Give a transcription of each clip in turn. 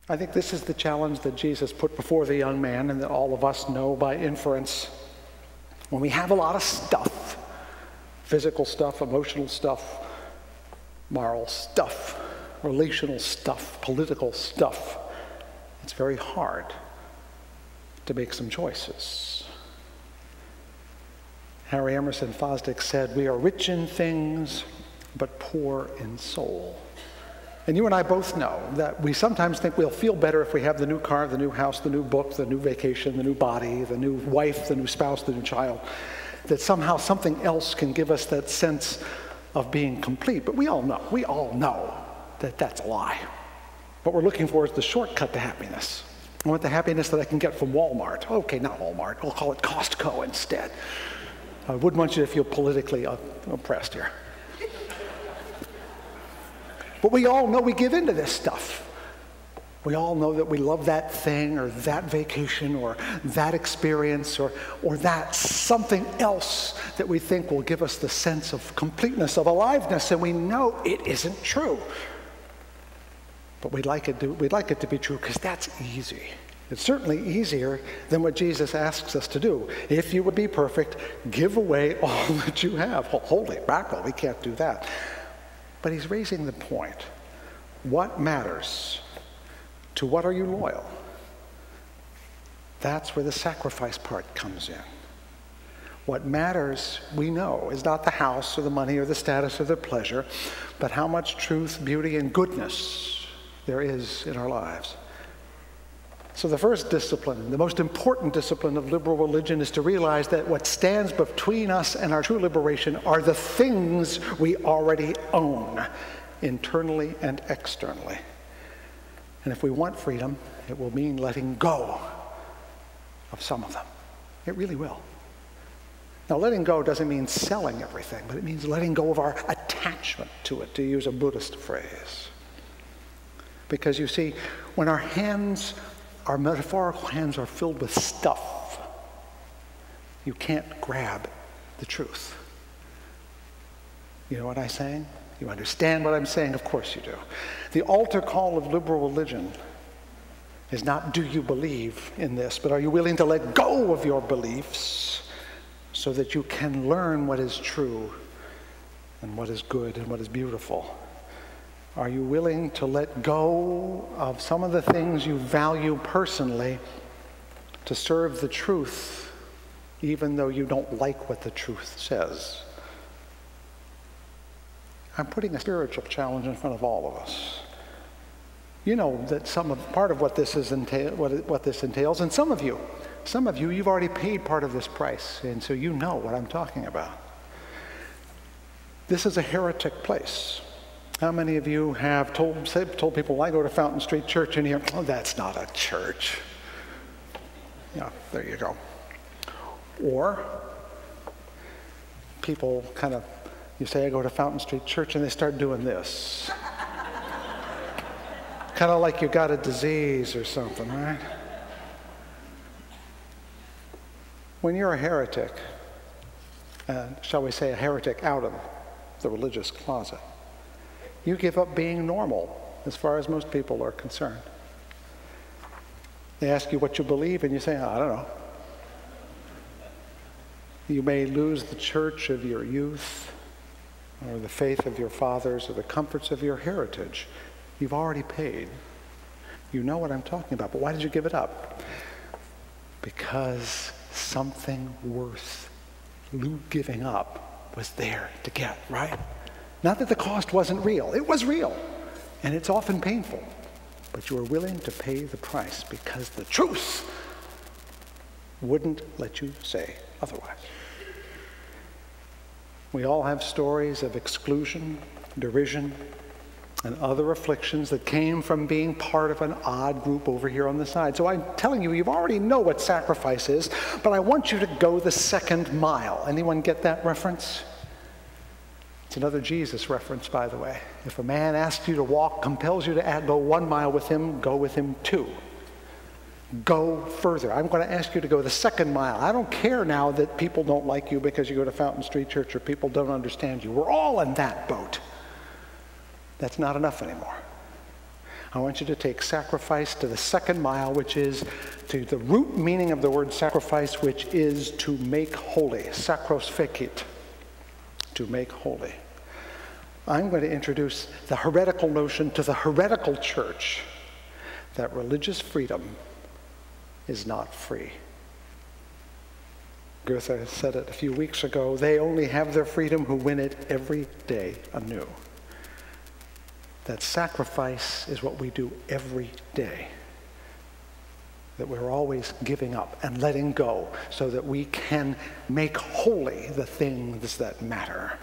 I think this is the challenge that Jesus put before the young man and that all of us know by inference. When we have a lot of stuff, physical stuff, emotional stuff, moral stuff, relational stuff, political stuff, it's very hard to make some choices. Harry Emerson Fosdick said, "We are rich in things, but poor in soul." And you and I both know that we sometimes think we'll feel better if we have the new car, the new house, the new book, the new vacation, the new body, the new wife, the new spouse, the new child, that somehow something else can give us that sense of being complete. But we all know that that's a lie. What we're looking for is the shortcut to happiness. I want the happiness that I can get from Walmart. Okay, not Walmart, we'll call it Costco instead. I wouldn't want you to feel politically oppressed here. But we all know we give into this stuff. We all know that we love that thing or that vacation or that experience or that something else that we think will give us the sense of completeness, of aliveness, and we know it isn't true. But we'd like it to be true because that's easy. It's certainly easier than what Jesus asks us to do. If you would be perfect, give away all that you have. Holy mackerel, we can't do that. But he's raising the point. What matters? To what are you loyal? That's where the sacrifice part comes in. What matters, we know, is not the house or the money or the status or the pleasure, but how much truth, beauty, and goodness there is in our lives. So the first discipline, the most important discipline of liberal religion, is to realize that what stands between us and our true liberation are the things we already own, internally and externally. And if we want freedom, it will mean letting go of some of them. It really will. Now, letting go doesn't mean selling everything, but it means letting go of our attachment to it, to use a Buddhist phrase. Because you see, when our metaphorical hands are filled with stuff, you can't grab the truth. You know what I'm saying? You understand what I'm saying? Of course you do. The altar call of liberal religion is not, do you believe in this, but are you willing to let go of your beliefs so that you can learn what is true and what is good and what is beautiful? Are you willing to let go of some of the things you value personally to serve the truth, even though you don't like what the truth says? I'm putting a spiritual challenge in front of all of us. You know that part of what this entails, and some of you, you've already paid part of this price, and so you know what I'm talking about. This is a heretic place. How many of you have told people, I go to Fountain Street Church, and you hear, oh, that's not a church. Yeah, there you go. Or people you say, I go to Fountain Street Church, and they start doing this. Kind of like you got a disease or something, right? When you're a heretic, shall we say a heretic out of the religious closet, you give up being normal as far as most people are concerned. They ask you what you believe, and you say, I don't know. You may lose the church of your youth, or the faith of your fathers, or the comforts of your heritage. You've already paid. You know what I'm talking about, but why did you give it up? Because something worth giving up was there to get, right? Not that the cost wasn't real. It was real, and it's often painful. But you were willing to pay the price because the truth wouldn't let you say otherwise. We all have stories of exclusion, derision, and other afflictions that came from being part of an odd group over here on the side. So I'm telling you, you already know what sacrifice is, but I want you to go the second mile. Anyone get that reference? It's another Jesus reference, by the way. If a man asks you to walk, compels you to go 1 mile with him, go with him 2. Go further. I'm going to ask you to go the second mile. I don't care now that people don't like you because you go to Fountain Street Church or people don't understand you. We're all in that boat. That's not enough anymore. I want you to take sacrifice to the second mile, which is to the root meaning of the word sacrifice, which is to make holy. Sakros fekit, to make holy. I'm going to introduce the heretical notion to the heretical church that religious freedom is not free. Goethe said it a few weeks ago, they only have their freedom who win it every day anew. That sacrifice is what we do every day. That we're always giving up and letting go so that we can make holy the things that matter.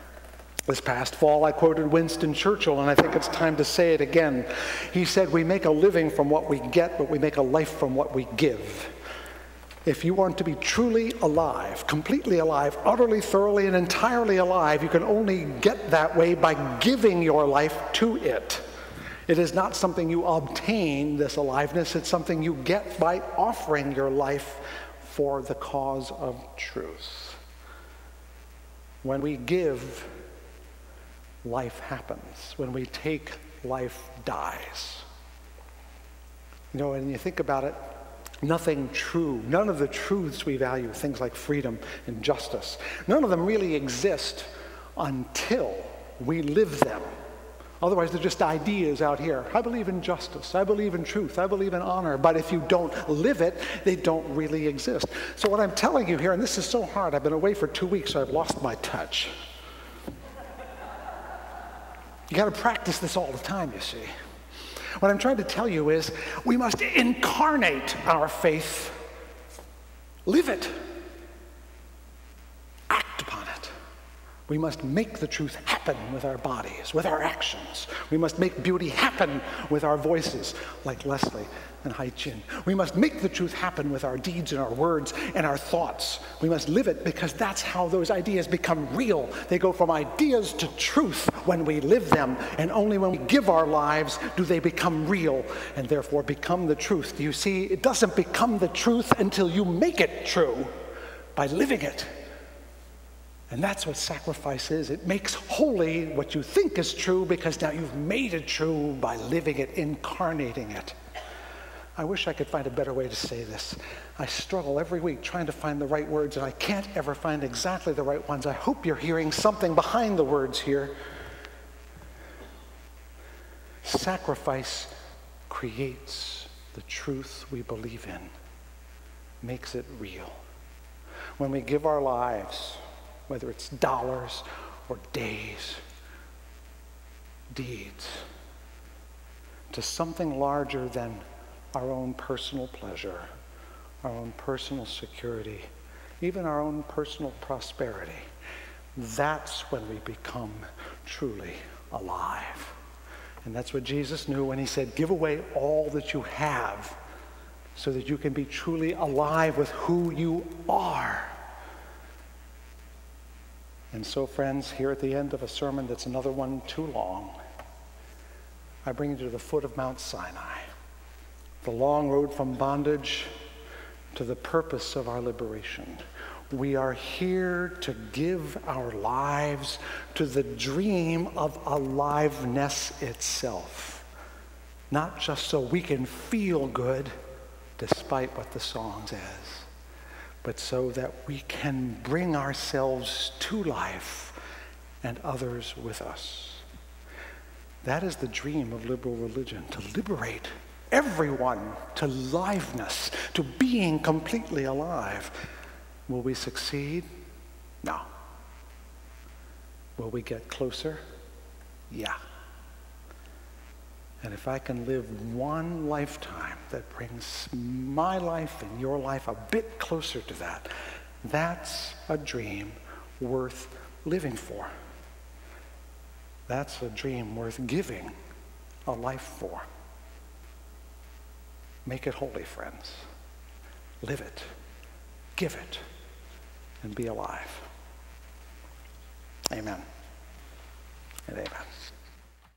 This past fall, I quoted Winston Churchill, and I think it's time to say it again. He said, we make a living from what we get, but we make a life from what we give. If you want to be truly alive, completely alive, utterly, thoroughly, and entirely alive, you can only get that way by giving your life to it. It is not something you obtain, this aliveness. It's something you get by offering your life for the cause of truth. When we give, life happens. When we take, life dies. You know, when you think about it, nothing true, none of the truths we value, things like freedom and justice, none of them really exist until we live them. Otherwise, they're just ideas out here. I believe in justice. I believe in truth. I believe in honor. But if you don't live it, they don't really exist. So what I'm telling you here, and this is so hard, I've been away for 2 weeks, so I've lost my touch. You got to practice this all the time, you see. What I'm trying to tell you is we must incarnate our faith, live it, act upon it. We must make the truth happen with our bodies, with our actions. We must make beauty happen with our voices, like Leslie and Hai Chin. We must make the truth happen with our deeds and our words and our thoughts. We must live it because that's how those ideas become real. They go from ideas to truth when we live them, and only when we give our lives do they become real and therefore become the truth. Do you see? It doesn't become the truth until you make it true by living it. And that's what sacrifice is. It makes holy what you think is true because now you've made it true by living it, incarnating it. I wish I could find a better way to say this. I struggle every week trying to find the right words, and I can't ever find exactly the right ones. I hope you're hearing something behind the words here. Sacrifice creates the truth we believe in, makes it real. When we give our lives, whether it's dollars or days, deeds, to something larger than our own personal pleasure, our own personal security, even our own personal prosperity, that's when we become truly alive. And that's what Jesus knew when he said, give away all that you have so that you can be truly alive with who you are. And so, friends, here at the end of a sermon that's another one too long, I bring you to the foot of Mount Sinai, the long road from bondage to the purpose of our liberation. We are here to give our lives to the dream of aliveness itself, not just so we can feel good, despite what the song says, but so that we can bring ourselves to life and others with us. That is the dream of liberal religion, to liberate everyone to liveness, to being completely alive. Will we succeed? No. Will we get closer? Yeah. And if I can live one lifetime that brings my life and your life a bit closer to that, that's a dream worth living for. That's a dream worth giving a life for. Make it holy, friends. Live it, give it, and be alive. Amen and amen.